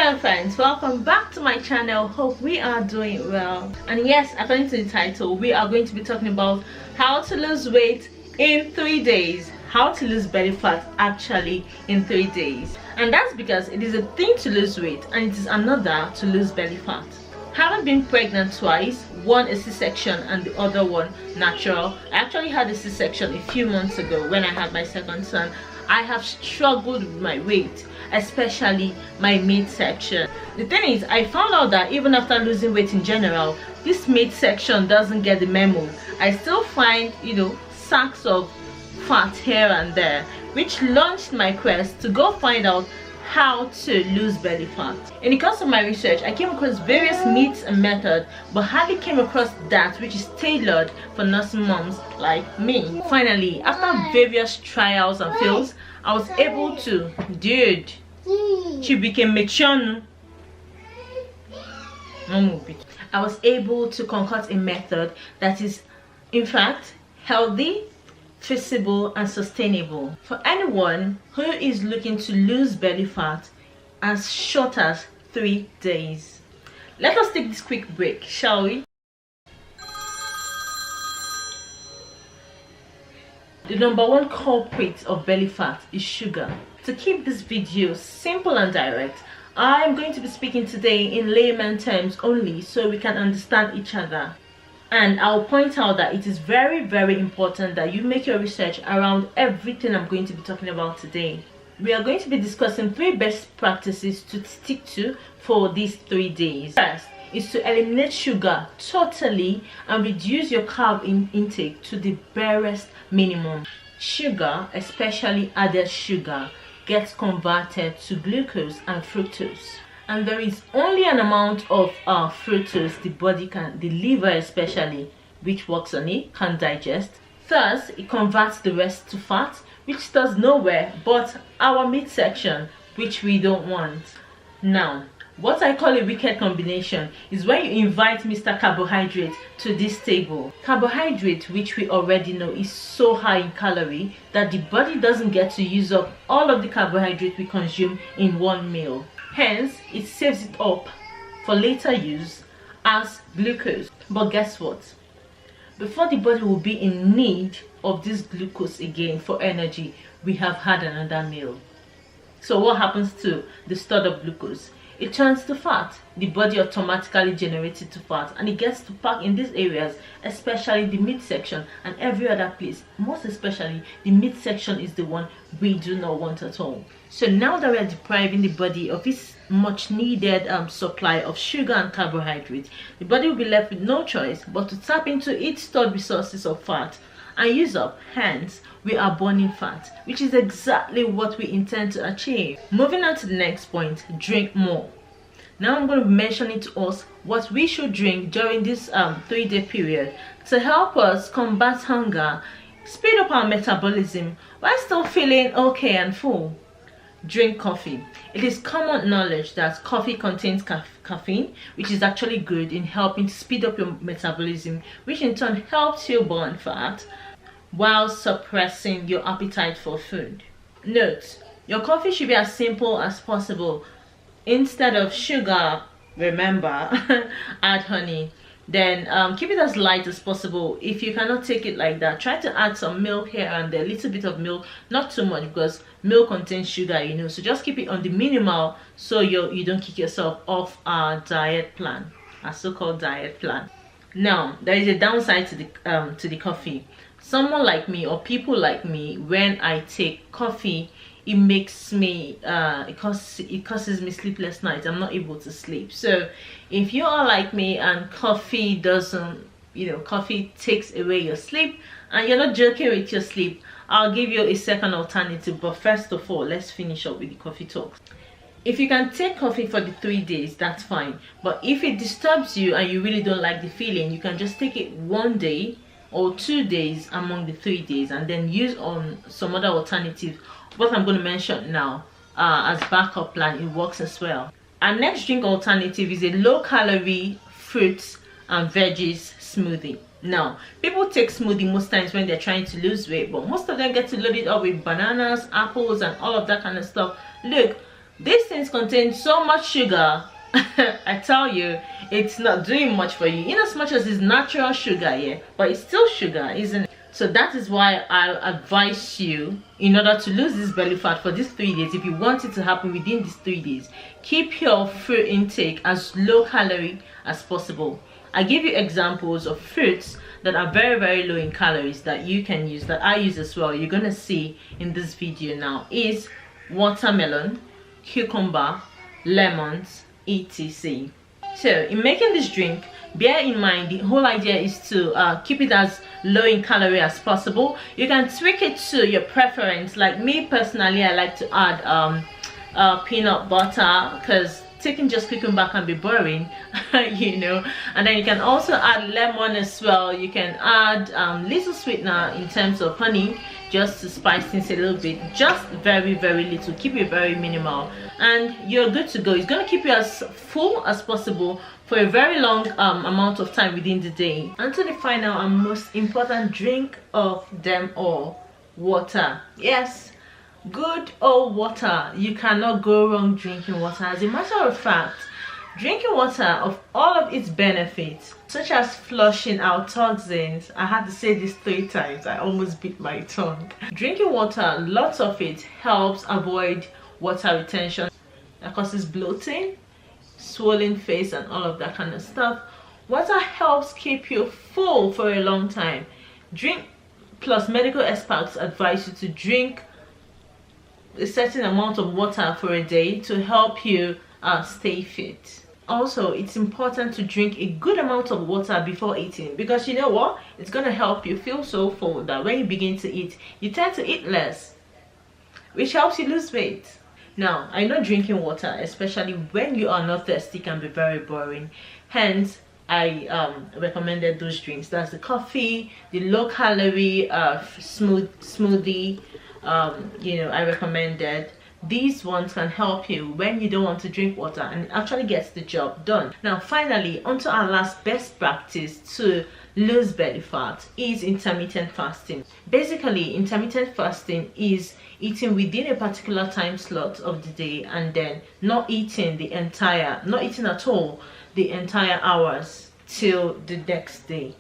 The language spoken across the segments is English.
Hello friends, welcome back to my channel. Hope we are doing well. And yes, according to the title, we are going to be talking about how to lose weight in 3 days. How to lose belly fat actually in 3 days. And that's because it is a thing to lose weight and it is another to lose belly fat. Having been pregnant twice, one a C-section and the other one natural. I actually had a C-section a few months ago when I had my second son. I have struggled with my weight, especially my midsection. The thing is, I found out that even after losing weight in general, this midsection doesn't get the memo. I still find, sacks of fat here and there, which launched my quest to go find out how to lose belly fat. In the course of my research, I came across various myths and methods, but hardly came across that which is tailored for nursing moms like me. Finally, after various trials and fails, I was able to, she became mature. I was able to concoct a method that is, in fact, healthy, feasible and sustainable for anyone who is looking to lose belly fat as short as 3 days. Let us take this quick break, shall we? The number one culprit of belly fat is sugar. To keep this video simple and direct, I am going to be speaking today in layman terms only so we can understand each other. And I'll point out that it is very, very important that you make your research around everything I'm going to be talking about today. We are going to be discussing 3 best practices to stick to for these 3 days. First is to eliminate sugar totally and reduce your carb intake to the barest minimum. Sugar, especially added sugar, gets converted to glucose and fructose. And there is only an amount of fructose the body the liver especially, which works on it, can digest. Thus, it converts the rest to fat, which does nowhere but our midsection, which we don't want. Now, what I call a wicked combination is when you invite Mr. Carbohydrate to this table. Carbohydrate, which we already know is so high in calorie that the body doesn't get to use up all of the carbohydrate we consume in one meal. Hence, it saves it up for later use as glucose. But guess what? Before the body will be in need of this glucose again for energy, we have had another meal. So what happens to the stored up glucose? It turns to fat. The body automatically generates it to fat and it gets to pack in these areas, especially the midsection and every other place. Most especially the midsection is the one we do not want at all. So now that we are depriving the body of this much needed supply of sugar and carbohydrate, the body will be left with no choice but to tap into its stored resources of fat and use up. Hence, we are burning fat, which is exactly what we intend to achieve. Moving on to the next point, drink more. Now I'm going to be mentioning to us what we should drink during this 3-day period to help us combat hunger, speed up our metabolism while still feeling okay and full. Drink coffee. It is common knowledge that coffee contains caffeine, which is actually good in helping to speed up your metabolism, which in turn helps you burn fat while suppressing your appetite for food. Note, your coffee should be as simple as possible. Instead of sugar, remember, add honey. Then keep it as light as possible. If you cannot take it like that, try to add some milk here and there, a little bit of milk, not too much because milk contains sugar, so just keep it on the minimal so you don't kick yourself off our diet plan, our so-called diet plan. Now, there is a downside to the coffee. Someone like me or people like me, when I take coffee, it makes me it causes me sleepless nights. I'm not able to sleep. So if you are like me and coffee doesn't, coffee takes away your sleep and you're not joking with your sleep, I'll give you a second alternative. But first of all, let's finish up with the coffee talk. If you can take coffee for the 3 days, that's fine. But if it disturbs you and you really don't like the feeling, you can just take it 1 day or 2 days among the 3 days and then use on some other alternative. What I'm going to mention now as backup plan, it works as well. Our next drink alternative is a low-calorie fruits and veggies smoothie. Now, people take smoothie most times when they're trying to lose weight, but most of them get to load it up with bananas, apples, and all of that kind of stuff. Look, These things contain so much sugar. I tell you, it's not doing much for you, in as much as it's natural sugar, yeah, but it's still sugar, isn't it? So that is why I'll advise you, in order to lose this belly fat for these 3 days, if you want it to happen within these 3 days, keep your fruit intake as low calorie as possible. I give you examples of fruits that are very, very low in calories that you can use, that I use as well. You're gonna see in this video now is watermelon, cucumber, lemons, etc. So in making this drink, bear in mind the whole idea is to keep it as low in calorie as possible. You can tweak it to your preference. Like me personally, I like to add peanut butter, because taking just cucumber can be boring. You know. And then you can also add lemon as well. You can add little sweetener in terms of honey, just to spice things a little bit, just very, very little. Keep it very minimal and you're good to go. It's going to keep you as full as possible for a very long amount of time within the day. And to the final and most important drink of them all, water. Yes, good old water. You cannot go wrong drinking water. As a matter of fact, drinking water, of all of its benefits, such as flushing out toxins, I had to say this 3 times, I almost bit my tongue. Drinking water, lots of it helps avoid water retention that causes bloating, swollen face and all of that kind of stuff. Water helps keep you full for a long time. Drink, plus medical experts advise you to drink a certain amount of water for a day to help you stay fit. Also, it's important to drink a good amount of water before eating, because you know what, it's going to help you feel so full that when you begin to eat, you tend to eat less, which helps you lose weight. Now, I know drinking water, especially when you are not thirsty, can be very boring. Hence, I recommended those drinks. That's the coffee, the low calorie smoothie. You know, I recommended. These ones can help you when you don't want to drink water, and it actually gets the job done. Now finally, onto our last best practice to lose belly fat is intermittent fasting. Basically, intermittent fasting is eating within a particular time slot of the day and then not eating at all the entire hours till the next day.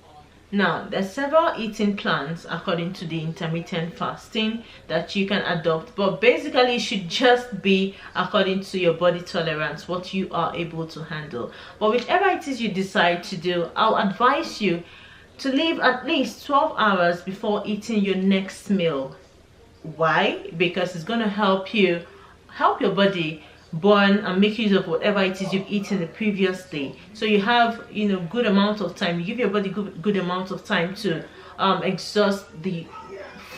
Now, there's several eating plans according to the intermittent fasting that you can adopt, but basically it should just be according to your body tolerance, what you are able to handle. But whichever it is you decide to do, I'll advise you to leave at least 12 hours before eating your next meal. Why? Because it's going to help your body burn and make use of whatever it is you've eaten the previous day, so you have, you know, good amount of time. You give your body good amount of time to exhaust the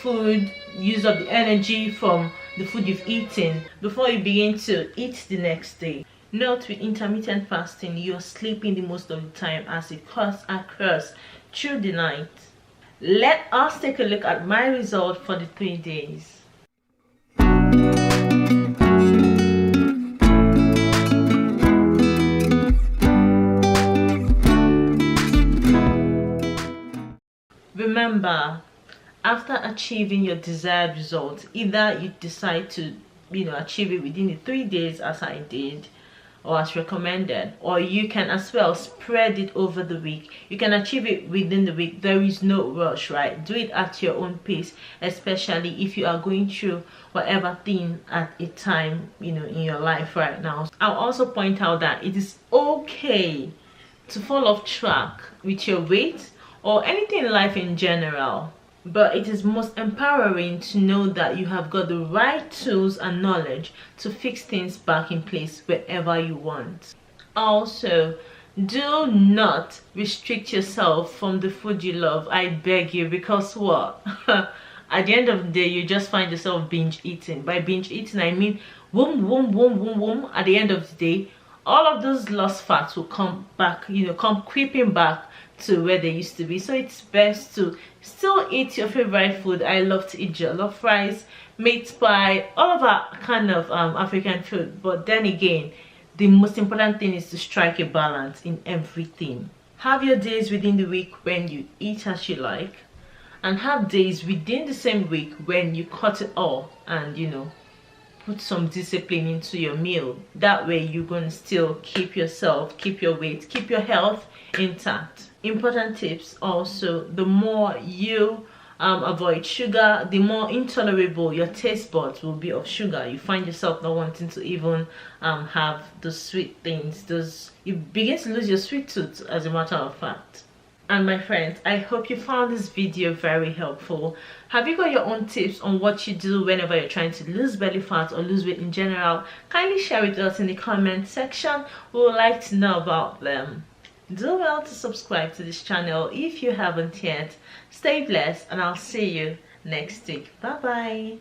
food, use up the energy from the food you've eaten before you begin to eat the next day. Note, with intermittent fasting, you're sleeping the most of the time as it occurs through the night. Let us take a look at my result for the 3 days. Remember, after achieving your desired result, either you decide to, you know, achieve it within the 3 days as I did, or as recommended, or you can as well spread it over the week. You can achieve it within the week. There is no rush, right? Do it at your own pace, especially if you are going through whatever thing at a time, you know, in your life right now. I'll also point out that it is okay to fall off track with your weight or anything in life in general, but it is most empowering to know that you have got the right tools and knowledge to fix things back in place wherever you want. Also, do not restrict yourself from the food you love, I beg you, because what? At the end of the day, you just find yourself binge eating. By binge eating, I mean boom. At the end of the day, all of those lost fats will come back, you know, come creeping back to where they used to be. So it's best to still eat your favorite food. I love to eat jollof rice, meat pie, all of our kind of African food. But then again, the most important thing is to strike a balance in everything. Have your days within the week when you eat as you like, and have days within the same week when you cut it all and, you know, put some discipline into your meal. That way you're going to still keep yourself, keep your weight, keep your health intact. Important tips also: the more you avoid sugar, the more intolerable your taste buds will be of sugar. You find yourself not wanting to even have those sweet things. You begin to lose your sweet tooth, as a matter of fact. And my friends, I hope you found this video very helpful. Have you got your own tips on what you do whenever you're trying to lose belly fat or lose weight in general? Kindly share it with us in the comment section. We would like to know about them. Do well to subscribe to this channel if you haven't yet. Stay blessed, and I'll see you next week. Bye bye.